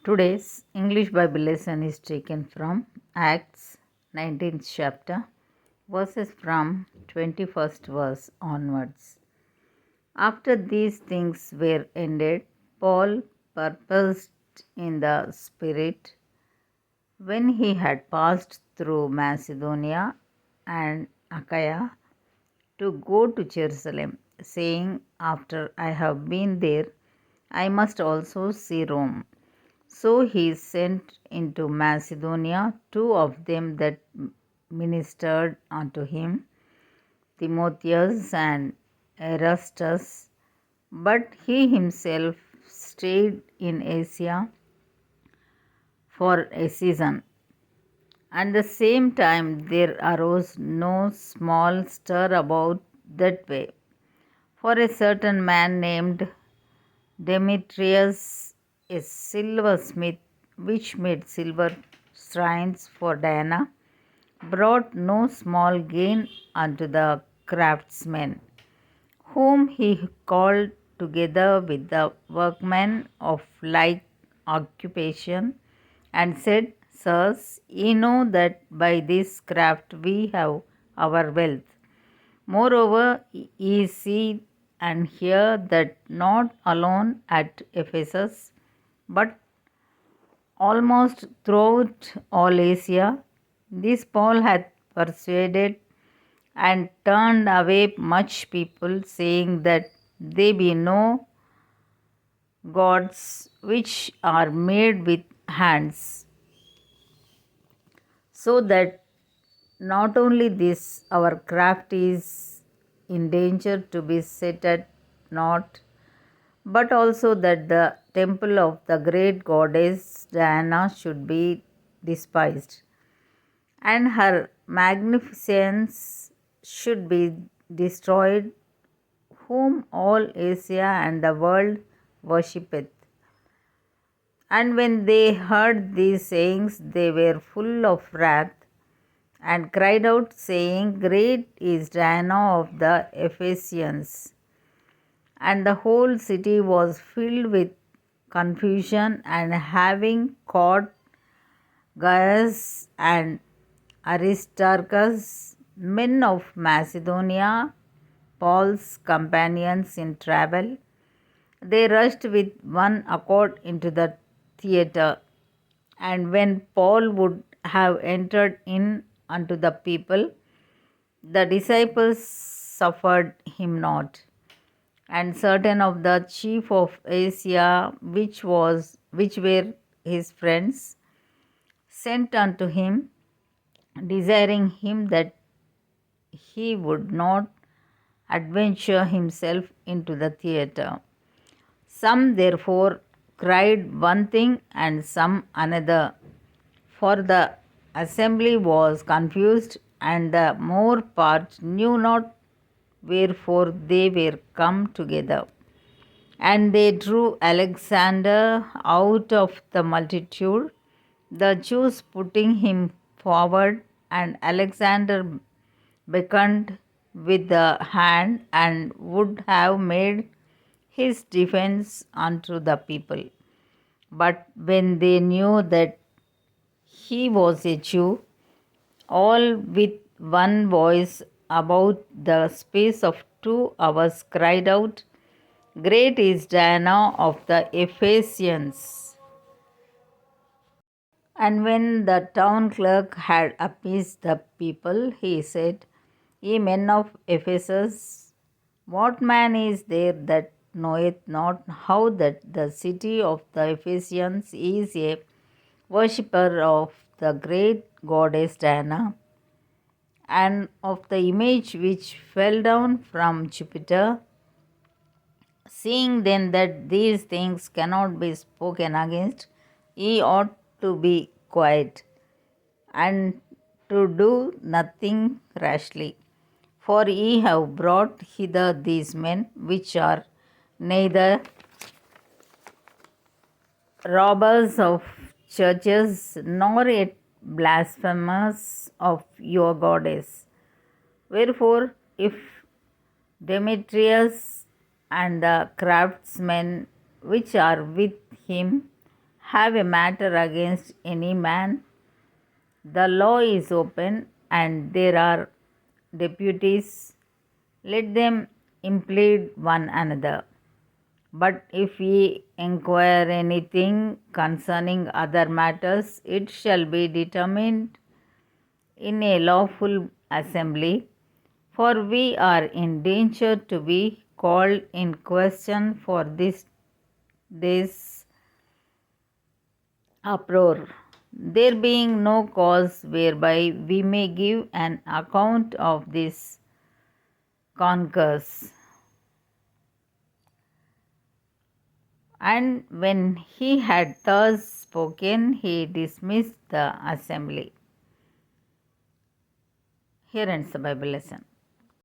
Today's English Bible lesson is taken from Acts 19th chapter, verses from 21st verse onwards. After these things were ended, Paul purposed in the Spirit, when he had passed through Macedonia and Achaia, to go to Jerusalem, saying, After I have been there, I must also see Rome. So he sent into Macedonia two of them that ministered unto him, Timotheus and Erastus, but he himself stayed in Asia for a season. At the same time there arose no small stir about that way. For a certain man named Demetrius, a silversmith, which made silver shrines for Diana, brought no small gain unto the craftsmen, whom he called together with the workmen of like occupation, and said, Sirs, ye know that by this craft we have our wealth. Moreover, ye see and hear that not alone at Ephesus, but almost throughout all Asia, this Paul hath persuaded and turned away much people, saying that they be no gods which are made with hands, so that not only this our craft is in danger to be set at naught, but also that the temple of the great goddess Diana should be despised, and her magnificence should be destroyed, whom all Asia and the world worshippeth. And when they heard these sayings, they were full of wrath, and cried out, saying, Great is Diana of the Ephesians. And the whole city was filled with confusion, and having caught Gaius and Aristarchus, men of Macedonia, Paul's companions in travel, they rushed with one accord into the theatre. And when Paul would have entered in unto the people, the disciples suffered him not. And certain of the chief of Asia, which were his friends, sent unto him, desiring him that he would not adventure himself into the theatre. Some therefore cried one thing, and some another, for the assembly was confused, and the more part knew not wherefore they were come together. And they drew Alexander out of the multitude, the Jews putting him forward, and Alexander beckoned with the hand, and would have made his defense unto the people. But when they knew that he was a Jew, all with one voice about the space of 2 hours cried out, Great is Diana of the Ephesians. And when the town clerk had appeased the people, he said, Ye men of Ephesus, what man is there that knoweth not how that the city of the Ephesians is a worshipper of the great goddess Diana, and of the image which fell down from Jupiter? Seeing then that these things cannot be spoken against, ye ought to be quiet, and to do nothing rashly. For ye have brought hither these men, which are neither robbers of churches, nor yet blasphemers of your goddess. Wherefore, if Demetrius and the craftsmen which are with him have a matter against any man, the law is open and there are deputies, let them implead one another. But if ye inquire anything concerning other matters, it shall be determined in a lawful assembly, for we are in danger to be called in question for this day's uproar, there being no cause whereby we may give an account of this concourse. And when he had thus spoken, he dismissed the assembly. Here ends the Bible lesson.